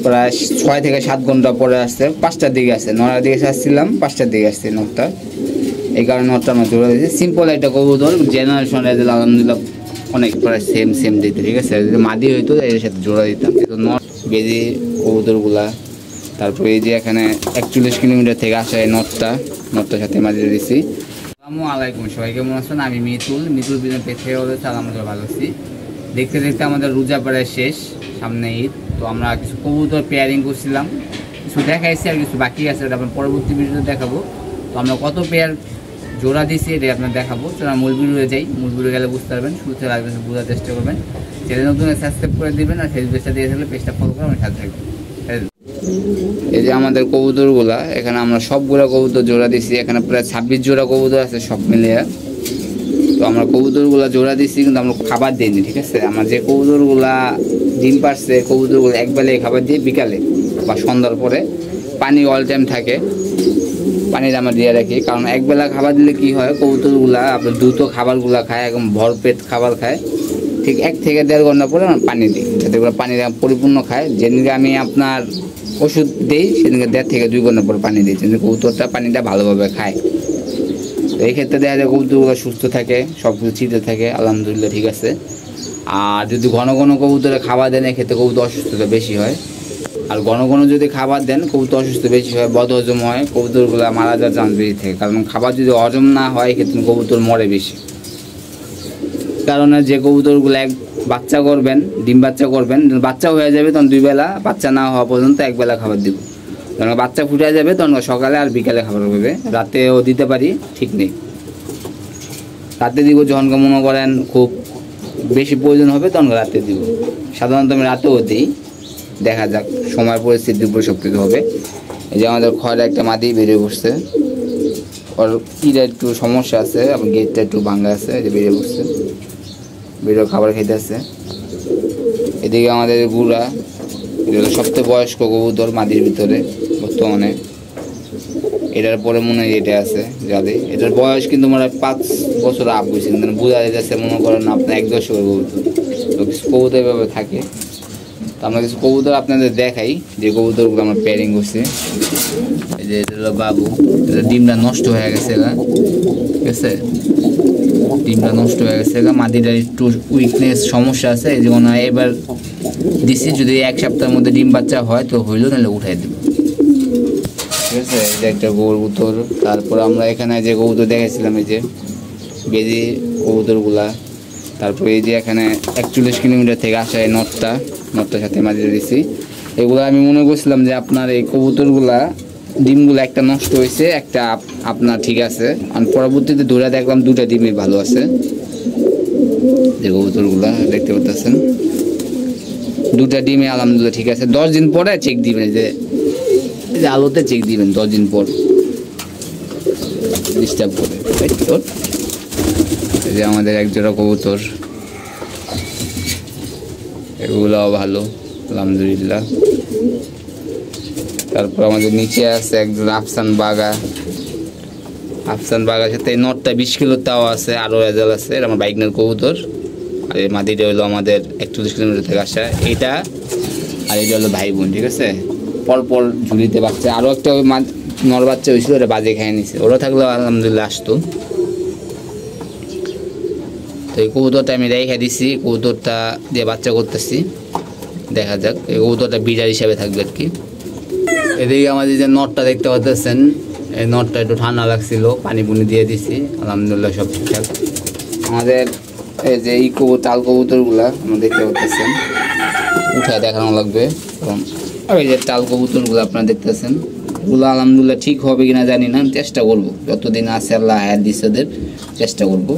প্রায় 6 থেকে 7 ঘন্টা পরে আসছে। 5টার দিকে আসছে, 9টার দিকে আসছিলাম, 5টার দিকে আসছে নটটা। এই কারণে নটটা আমরা জোড়া দিয়েছি। সিম্পল একটা কবুতর, জেনারেশন রেজাল্ট আলহামদুলিল্লাহ অনেক প্রায় সেম দিতে, ঠিক আছে। যদি মাদি হইতো এর সাথে জোড়া দিতাম, কিন্তু নট বেজি কবুতরগুলা। তারপরে এই যে এখানে 41 কিলোমিটার থেকে আসা এই নটটার সাথে মাদি দিয়েছি। আসসালামু আলাইকুম, সবাই কেমন আছেন? আমি মিতুল বিজন পেছে হয়েছে, আলহামদুলিল্লাহ ভালো আছি। দেখতে দেখতে আমাদের রোজা প্রায় শেষ, সামনে ঈদ। তো আমরা কিছু কবুতর পেয়ারিং করছিলাম, কিছু দেখাইছি আর কিছু বাকি আছে, এটা আপনার পরবর্তী ভিডিওতে দেখাবো। তো আমরা কত পেয়ার জোড়া দিয়েছি এটা আপনার দেখাবো। তো আমরা মূল ভিডিও যাই, মূল ভিডিও গেলে বুঝতে পারবেন, শুরুতে লাগবে বোঝার চেষ্টা করবেন। চ্যানেল নতুন সাবস্ক্রাইব করে দেবেন, আর ফেসবুক পেজটা দিয়ে থাকলে পেজটা ফলো করে আমার সাথে থাকবেন। এই যে আমাদের কবুতরগুলা, এখানে আমরা সবগুলা কবুতর জোড়া দিছি। এখানে প্রায় 26 জোড়া কবুতর আছে সব মিলিয়ে। তো আমরা কবুতরগুলা জোড়া দিছি, কিন্তু আমরা খাবার দিইনি, ঠিক আছে। আমরা যে কবুতরগুলা ডিম পারছে কবুতরগুলো একবেলায় খাবার দিই, বিকালে বা সন্ধ্যার পরে। পানি অল টাইম থাকে, পানিটা আমরা দিয়ে রাখি। কারণ একবেলা খাবার দিলে কি হয়, কবুতরগুলা আপনার দ্রুত খাবারগুলা খায়, একদম ভরপেট খাবার খায়। ঠিক 1 থেকে 1.5 ঘন্টা পরে আমরা পানি দিই, যাতে করে পানিটা পরিপূর্ণ খায়। যেদিনকে আমি আপনার ওষুধ দিই সেদিনকে 1.5 থেকে 2 ঘন্টা পর পানি দিই, যেন কবুতরটা পানিটা ভালোভাবে খায়। তো এই ক্ষেত্রে দেখা যায় কবুতরগুলো সুস্থ থাকে, সব কিছু চিতে থাকে, আলহামদুলিল্লাহ ঠিক আছে। আর যদি ঘন ঘন কবুতরে খাবার দেন, এক্ষেত্রে কবুতর অসুস্থতা বেশি হয়। আর ঘন ঘন যদি খাবার দেন, কবুতর অসুস্থ বেশি হয়, বদহজম হয়, কবুতরগুলো মারা যাওয়ার চান্স বেশি থাকে। কারণ খাবার যদি হজম না হয়, এক্ষেত্রে কবুতর মরে বেশি। কারণে যে কবুতরগুলো বাচ্চা করবেন, ডিম বাচ্চা করবেন, বাচ্চা হয়ে যাবে তখন 2 বেলা, বাচ্চা না হওয়া পর্যন্ত 1 বেলা খাবার দিব। তখন বাচ্চা ফুটে যাবে তখন সকালে আর বিকালে খাবার হবে, রাতেও দিতে পারি, ঠিক নেই। রাতে দিব যখন মনে করেন খুব বেশি প্রয়োজন হবে তখন রাতে দিব। সাধারণত আমি রাতেও দিই, দেখা যাক সময় পরিস্থিতির উপর সব কিছু হবে। এই যে আমাদের খড়ে একটা মাদি বেরিয়ে বসছে, ওর ইটা একটু সমস্যা আছে, এবং গেটটা একটু ভাঙা আছে, যে বেরিয়ে বসছে, বেরিয়ে খাবার খেতে আছে। এদিকে আমাদের গুড়া, এটা হলো সবচেয়ে বয়স্ক কবুতর মাদির ভিতরে বর্তমানে। এটার পরে মনে হয় এটা আছে যাদের, এটার বয়স কিন্তু মনে হয় 5 বছর আপ হয়েছে, কিন্তু বোঝা যাচ্ছে মনে করেন আপনার 1 দশকের কবুতর। তো কিছু কবুতর এভাবে থাকে। তো আমরা কিছু কবুতর আপনাদের দেখাই, যে কবুতরগুলো আমরা পেয়ারিং করছি। এই যে এটা হলো বাবু, এটা ডিমটা নষ্ট হয়ে গেছে, ঠিক আছে, ডিমটা নষ্ট হয়ে গেছে। মাটিটার একটু উইকনেস সমস্যা আছে, এই জন্য এবার দিছি। যদি 1 সপ্তাহের মধ্যে ডিম বাচ্চা হয় তো হইলো, নাহলে উঠাই দেবো, ঠিক আছে। এই যে একটা কবুতর। তারপর আমরা এখানে যে কবুতর দেখাইছিলাম, এই যে বেজি কবুতরগুলা। তারপরে এই যে এখানে 41 কিলোমিটার থেকে আসা এই নটটার সাথে মাঝে দিছি। এগুলো আমি মনে করছিলাম যে আপনার এই কবুতরগুলা ডিমগুলো একটা নষ্ট হয়েছে, একটা আপনার ঠিক আছে। আর পরবর্তীতে ধরে দেখলাম 2টা ডিমই ভালো আছে। যে কবুতরগুলা দেখতে পাচ্ছেন, 2টা ডিমে আলহামদুলিল্লাহ ঠিক আছে। 10 দিন পরে চেক দিবেন, যে আলোতে চেক দিবেন 10 দিন পর, ডিস্টার্ব করে। এই যে আমাদের 1 জোড়া কবুতর, এগুলোও ভালো আলহামদুলিল্লাহ। তারপর আমাদের নিচে আছে একজন আফসান বাগার সাথে এই নটটা 20 কিলো তাও আছে, আরও রেজাল্ট আছে। এটা আমার বাইকনের কবুতর। আর এই মাদিটা হলো আমাদের 41 কিলোমিটার থেকে আসা এইটা। আর এটা হলো ভাই বোন, ঠিক আছে, পরপর ঝুলিতে বাচ্চা। আরও একটা নর বাচ্চা হয়েছিল, ওটা বাজে খেয়ে নিছে, ওরা থাকলেও আলহামদুলিল্লাহ আসতো। তো এই কবুতরটা আমি রেখে দিছি, কবুতরটা দিয়ে বাচ্চা করতেছি, দেখা যাক। এই কবুতরটা বিড়াল হিসাবে থাকবে আর কি। এদিকে আমাদের যে নটটা দেখতে পাচ্ছেন, এই নটটা একটু ঠান্ডা লাগছিল, পানি পুনি দিয়ে দিছি, আলহামদুলিল্লাহ সব ঠিকঠাক। আমাদের এই যে এই তাল কবুতরগুলা আপনারা দেখতে পাচ্ছেন, উঠায় দেখানো লাগবে। আর এই যে তাল কবুতরগুলো আপনারা দেখতেছেন, এগুলো আলহামদুলিল্লাহ ঠিক হবে কিনা জানি না, চেষ্টা করবো, যতদিন আছে আল্লাহ হায়াত দিচ্ছে ওদের, চেষ্টা করবো।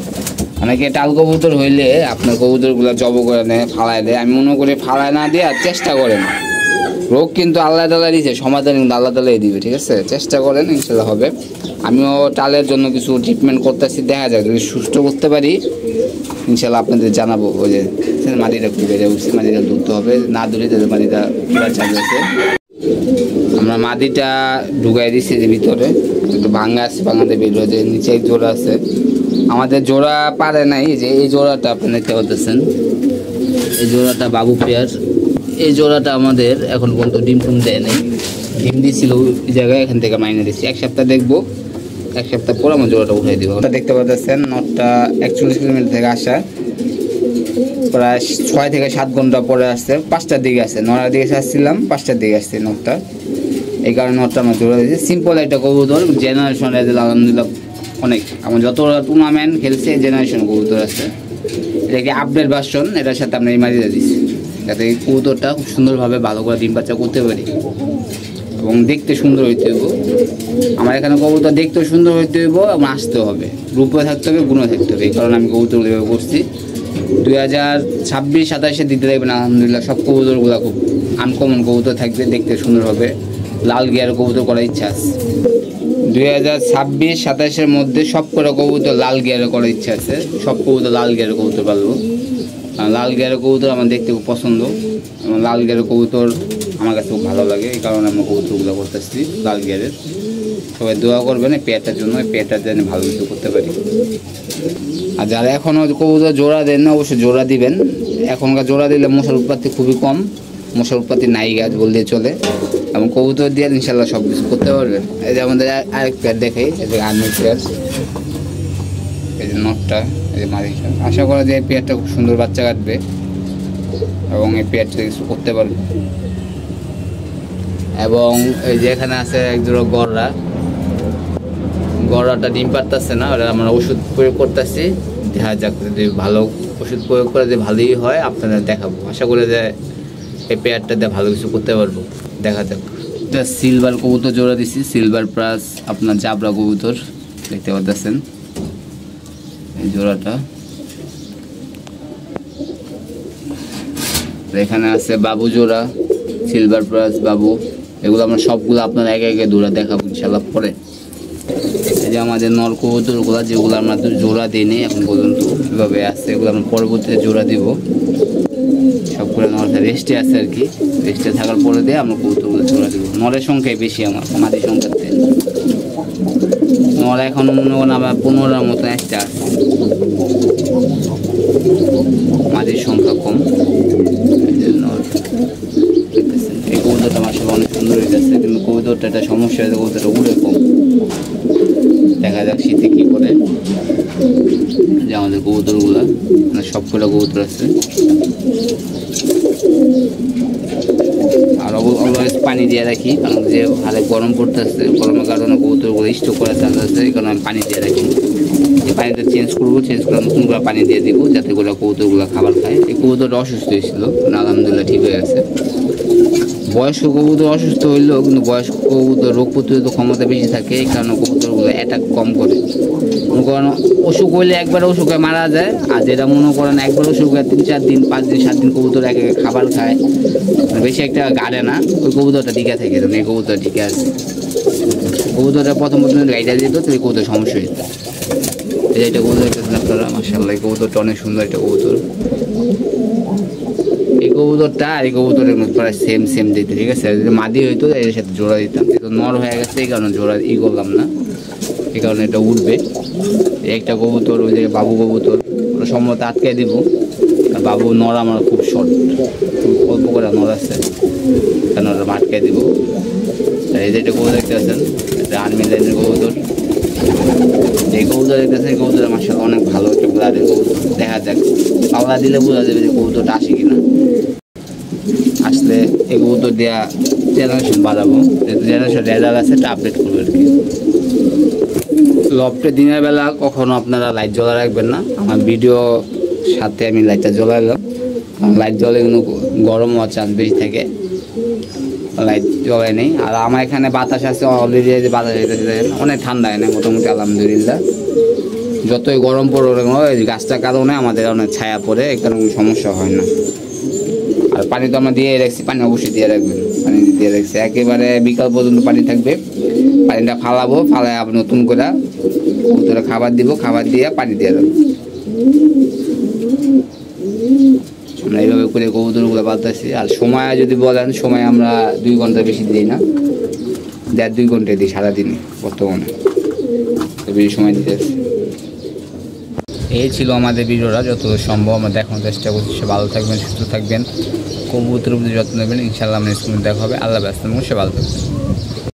অনেকে টাল কবুতর হইলে আপনার কবুতরগুলো জব করে নেয়, ফালায় দেয়। আমি মনে করি ফালায় না দিয়ে চেষ্টা করেন, রোগ কিন্তু আল্লাহ তাআলা দিয়েছে, সমাধান কিন্তু আল্লাহ তাআলাই দিবে, ঠিক আছে। চেষ্টা করেন, ইনশাল্লাহ হবে। আমিও টালের জন্য কিছু ট্রিটমেন্ট করতেছি, দেখা যাক যদি সুস্থ করতে পারি ইনশাল্লাহ আপনাদের জানাবো। ওই যে মাটিটা খুব বেড়ে উঠছে, মাটিটা ধরতে হবে, না ধরে তাদের মাটিটা পুরা চালিয়েছে। আমরা মাটিটা ঢুকাই দিচ্ছি যে ভিতরে, একটু ভাঙা আছে, ভাঙাতে বের হয়ে যায়। নিচে 1 জোড়া আছে, আমাদের জোড়া পারে নাই। যে এই জোড়াটা আপনি দেখতে পাচ্ছেন, এই জোড়াটা বাবু পেয়ার, এই জোড়াটা আমাদের এখন পর্যন্ত ডিম টুম দেয় নাই, ডিম দিয়েছিল ওই জায়গায়, এখান থেকে মাইনে দিচ্ছি। এক সপ্তাহ দেখবো, এক সপ্তাহ পর আমার জোড়াটা উঠাই দিব। ওটা দেখতে পাচ্ছেন নটটা 41 কিলোমিটার থেকে আসা, প্রায় 6 থেকে 7 ঘন্টা পরে আসছে। 5টার দিকে আসছে, 9টার দিকে আসছিলাম, 5টার দিকে আসছে নটটা। এই কারণে নটটা আমার জোড়া দিয়েছে। সিম্পল একটা কবুতর, জেনারেশন রেজাল্ট আলহামদুলিল্লাহ অনেক। আমার যত টুর্নামেন্ট খেলছে জেনারেশন কবুতর আছে, এটা কি আপডেট ভার্সন, এটার সাথে আমরা ইমারি দিয়ে দিচ্ছি যাতে এই কবুতরটা খুব সুন্দরভাবে ভালো করে ডিম বাচ্চা করতে পারি এবং দেখতে সুন্দর হইতে হইব। আমার এখানে কবুতর দেখতেও সুন্দর হইতে হইব এবং আসতে হবে, রূপে থাকতে হবে, গুণে থাকতে হবে। এই কারণে আমি কবুতরগুলো এভাবে করছি। 2026-27-এ দিতে দেখবেন আলহামদুলিল্লাহ সব কবুতরগুলো খুব আনকমন কবুতর থাকবে, দেখতে সুন্দর হবে। লাল গিয়ার কবুতর করার ইচ্ছা আছে 2026-27-এর মধ্যে, সব করে কবুতর লাল গিয়ারে করার ইচ্ছা আছে। সব কবুতর লাল গিয়ারে কবুতর পারবো। লাল গিয়ারের কবুতর আমার দেখতে খুব পছন্দ এবং লাল গিয়ারের কবুতর আমার কাছে খুব ভালো লাগে। এই কারণে আমরা কবুতরগুলো করতেছি লাল গিয়ারের। সবাই দোয়া করবেন এই পেয়ারটার জন্য, এই পেয়ারটার জন্য ভালো কিছু করতে পারি। আর যারা এখনও কবুতর জোড়া দেন না, অবশ্যই জোড়া দিবেন। এখনকার জোড়া দিলে মশার উৎপাদন খুবই কম, মশার উৎপাদন নাই গাছ বললে চলে, এবং কবুতর দিয়ে ইনশাল্লাহ সব কিছু করতে পারবেন। এই যে আমাদের আরেক পেয়ার দেখাই, এই যে আর্মি পেয়ার, এই যে নটটা, এই যে মারিটা। আশা করা যায় এই পেয়ারটা খুব সুন্দর বাচ্চা কাটবে এবং এই পেয়ারটা কিছু করতে পারবে। এবং এই যে এখানে আছে একজোড়া গররা, গররাটা ডিম পারতেছে না, ওটা আমরা ওষুধ প্রয়োগ করতেছি। দেখা যাক যদি ভালো ওষুধ প্রয়োগ করে যে ভালোই হয় আপনাদের দেখাবো। আশা করে যে এই পেয়ারটা দিয়ে ভালো কিছু করতে পারবো, দেখা যাক। এটা সিলভার কবুতর জোড়া দিছি, সিলভার প্লাস আপনার জাবরা কবুতর দেখতে পাচ্ছেন এই জোড়াটা। এখানে আছে বাবু জোড়া, সিলভার প্লাস বাবু। এগুলো আমরা সবগুলো আপনার একে একে জোড়া দেখাবো ইনশাল্লাহ পরে। এই যে আমাদের নর কবুতরগুলো যেগুলো আমরা জোড়া দিইনি এখন পর্যন্ত, এভাবে আছে, এগুলো আমরা পরবর্তীতে জোড়া দিব। সবগুলো নর রেস্টে আছে আর কি, রেস্টে থাকার পরে দিয়ে আমরা কবুতরগুলো জোড়া দিব। নরের সংখ্যাই বেশি আমার মাটির সংখ্যাতে, নর এখন মনে করেন আমার 15টার মতো একটা আছে, মাটির সংখ্যা কম। এই কবুতরটা মাসাল্লাহ অনেক সুন্দর হয়ে যাচ্ছে, কিন্তু কবুতরটা একটা সমস্যা হয়েছে, কবুতরটা উড়ে কম। দেখা যাক শীতে কী করে। যে আমাদের কবুতরগুলো সবগুলো কবুতর আছে, আর অলওয়েজ পানি দিয়ে রাখি, কারণ যে হালে গরম পড়তেছে, গরমের কারণে কবুতরগুলো স্টক করার চান্স আছে। এই কারণে আমি পানি দিয়ে রাখি। এই পানিটা চেঞ্জ করবো, চেঞ্জ করে নতুন করে পানি দিয়ে দিব যাতে করে কবুতরগুলো খাবার খায়। এই কবুতরটা অসুস্থ হয়েছিল, আলহামদুলিল্লাহ ঠিক হয়ে গেছে। বয়স্ক কবুতর অসুস্থ হইলেও কিন্তু বয়স্ক কবুতর রোগ প্রতিরোধ ক্ষমতা বেশি থাকে, এই কারণে কবুতরগুলো অ্যাটাক কম করে। মনে করেন অসুখ হইলে একবার অসুখে মারা যায়, আর যেটা মনে করেন একবার অসুখ হয় 3-4 দিন 5 দিন 7 দিন কবুতর এক এক খাবার খায়, বেশি একটা গাড়ে না, ওই কবুতরটা টিকে থাকে। এই কবুতর টিকে আছে, কবুতরটা প্রথম গাইডা দিত তো এই কবুতর সমস্যা হইত। এই যে এটা কবুতর দেখতেছেন আপনারা, মাশাআল্লাহ এই কবুতরটা অনেক সুন্দর একটা কবুতর। এই কবুতরটা আর এই কবুতরের মধ্যে প্রায় সেম দিতে, ঠিক আছে। যদি মাদি হইতো এর সাথে জোড়া দিতাম, কিন্তু নর হয়ে গেছে এই কারণে জোড়া করলাম না, এই কারণে এটা উঠবে। একটা কবুতর ওই যে বাবু কবুতর, ওটা সম্ভবত আটকে দিব। আর বাবু নর আমার খুব শর্ট, খুব অল্প করে নর আছে, কারণ ওটা আটকে দিব। এই যে এটা কবুতর দেখতে আছেন, এটা আর্মি লাইনের কবুতর। এই কবুতর দেখতেছেন, এই কবুতর মাশাআল্লাহ অনেক ভালো একটা ব্লাডের কবুতর। দেখা যাক পাল্লা দিলে বোঝা যাবে যে কবুতরটা আসে কিনা। আসলে এই কবুতর দেওয়া জেনারেশন বাড়াবো, জেনারেশন রেজাল্ট আছে এটা আপডেট করবো আর কি। লফটে দিনের বেলা কখনো আপনারা লাইট জ্বলা রাখবেন না। আমার ভিডিও সাথে আমি লাইটটা জ্বলাইলাম, লাইট জ্বলে কিন্তু গরম হওয়ার চান্স বেশি থাকে, লাইট জ্বলাই নেই। আর আমার এখানে বাতাস আছে অলরেডি, যে বাতাস অনেক ঠান্ডা এনে মোটামুটি আলহামদুলিল্লাহ। যতই গরম পড়ে ওই গাছটার কারণে আমাদের অনেক ছায়া পড়ে, এখানে কোনো সমস্যা হয় না। আর পানি তো আমরা দিয়ে রাখছি, পানি অবশ্যই দিয়ে রাখবেন, পানি দিয়ে রাখছি একেবারে বিকাল পর্যন্ত পানি থাকবে। পানিটা ফালাবো, ফালায় আবার নতুন করে কবুতরে খাবার দিব, খাবার দিয়ে পানি দিয়ে রাখবো। আমরা এইভাবে করে কবুতরগুলো পালতেছি। আর সময় যদি বলেন, সময় আমরা 2 ঘন্টা বেশি দিই না, 1.5-2 ঘন্টা দিই সারাদিনে বর্তমানে, বেশি সময় দিতে আসছি। এই ছিল আমাদের ভিডিওটা, যত সম্ভব আমরা দেখানোর চেষ্টা করছি। ভালো থাকবেন, সুস্থ থাকবেন। কবুতরের প্রতি যত্ন নেবেন। ইনশাআল্লাহ আমরা স্কুলে দেখা হবে। আল্লাহ ব্যস্ত, সে ভালো থাকবেন।